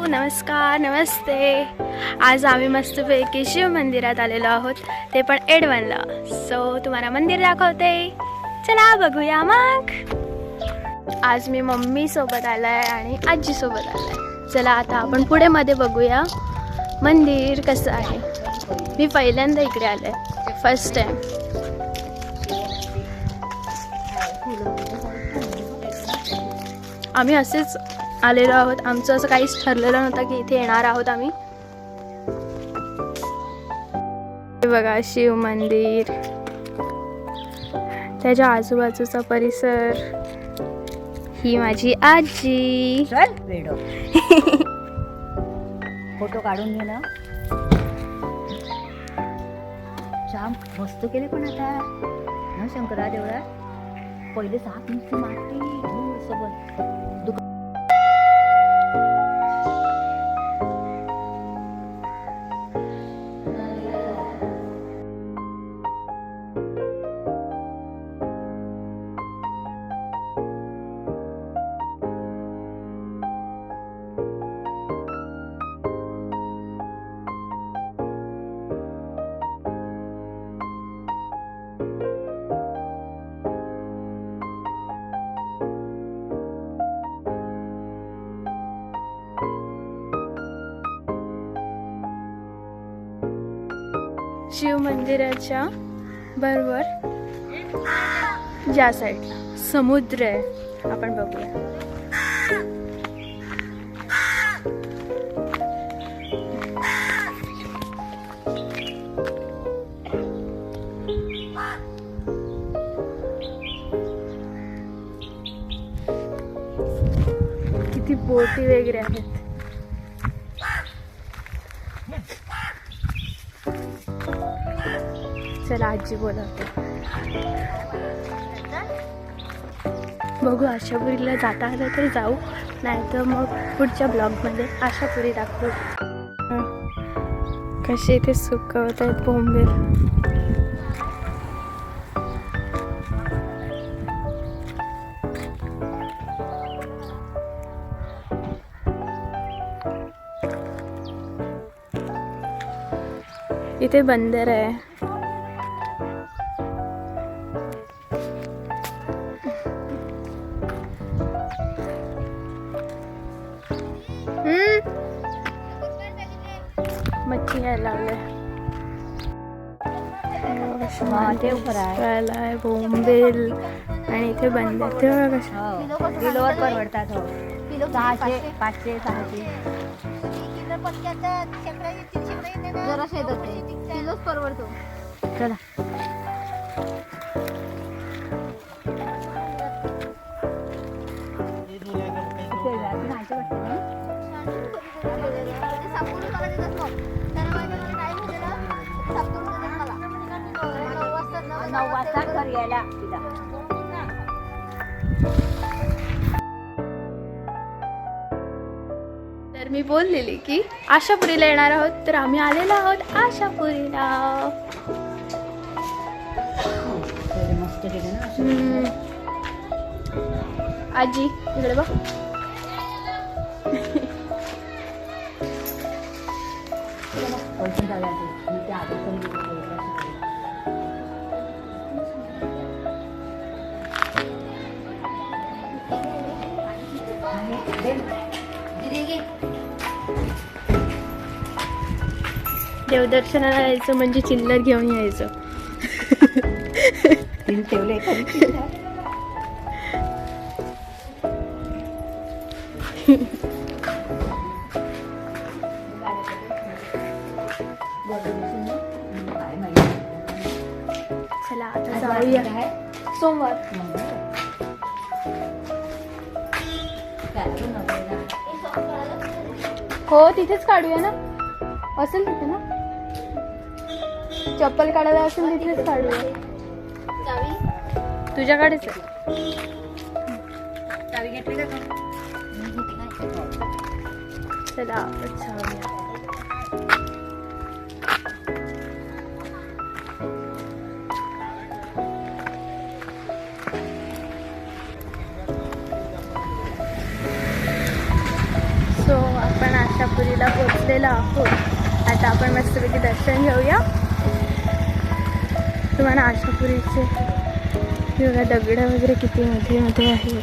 नमस्कार, नमस्ते. आज आम्ही मस्तपैकी शिव मंदिरात आलेलो आहोत, ते पण एडवनला. सो तुम्हाला मंदिर दाखवते, चला बघूया. मग आज मी मम्मी सोबत आलाय आणि आजी सोबत आलाय. चला आता आपण पुढे मध्ये बघूया मंदिर कसं आहे. मी पहिल्यांदा इकडे आले, फर्स्ट टाइम. आम्ही असेच आलेलो आहोत, आमचं असं काहीच ठरलेलं नव्हतं की इथे येणार आहोत आम्ही. हे बघा शिव मंदिर, त्याच्या आजूबाजूचा परिसर. ही माझी आजी. फोटो काढून घे ना. जाम मस्त केले पण आता ना शंकरा देवळा. पहिले साप नुसती माती सोबत शिव मंदिराच्या बरोबर ज्या साईडला समुद्र आहे, आपण बघूया. किती बोटी वगैरे आहेत. चला आजी बोलवते. बघू आशापुरीला जाता आलं तर जाऊ, नाही तर मग पुढच्या ब्लॉगमध्ये आशापुरी दाखवू. कसे इथे सुकवत आहेत बोंबील. इथे बंदर आहे. मच्छी यायला लागले. बोंबेल आणि इथे बंदर. ते बघा कशा किलोवर परवडतात. 600, 500, 600 जराशे येतात ते किलोच परवडतो. चला तर मी बोललेली की आशापुरीला येणार आहोत, तर आम्ही आलेलो आहोत आशापुरीला. मस्त केले ना. आजी इकडे बघ. देवदर्शनाला यायचं म्हणजे चिल्लर घेऊन यायचं. ठेवले चला आता जाऊया. सोमवार हो तिथेच काढूया ना. असेल तिथे ना चप्पल काढायला, असेल तिथेच काढूया. तुझ्याकडेच आहे. चावी घेतली का? चला आपण जाऊया. सो आपण आशापुरीला पोचलेलो आहोत. आता आपण मस्तपैकी दर्शन घेऊया. तुम्हाला आशापुरीचे बघा दगड वगैरे किती मोठे मोठे आहे.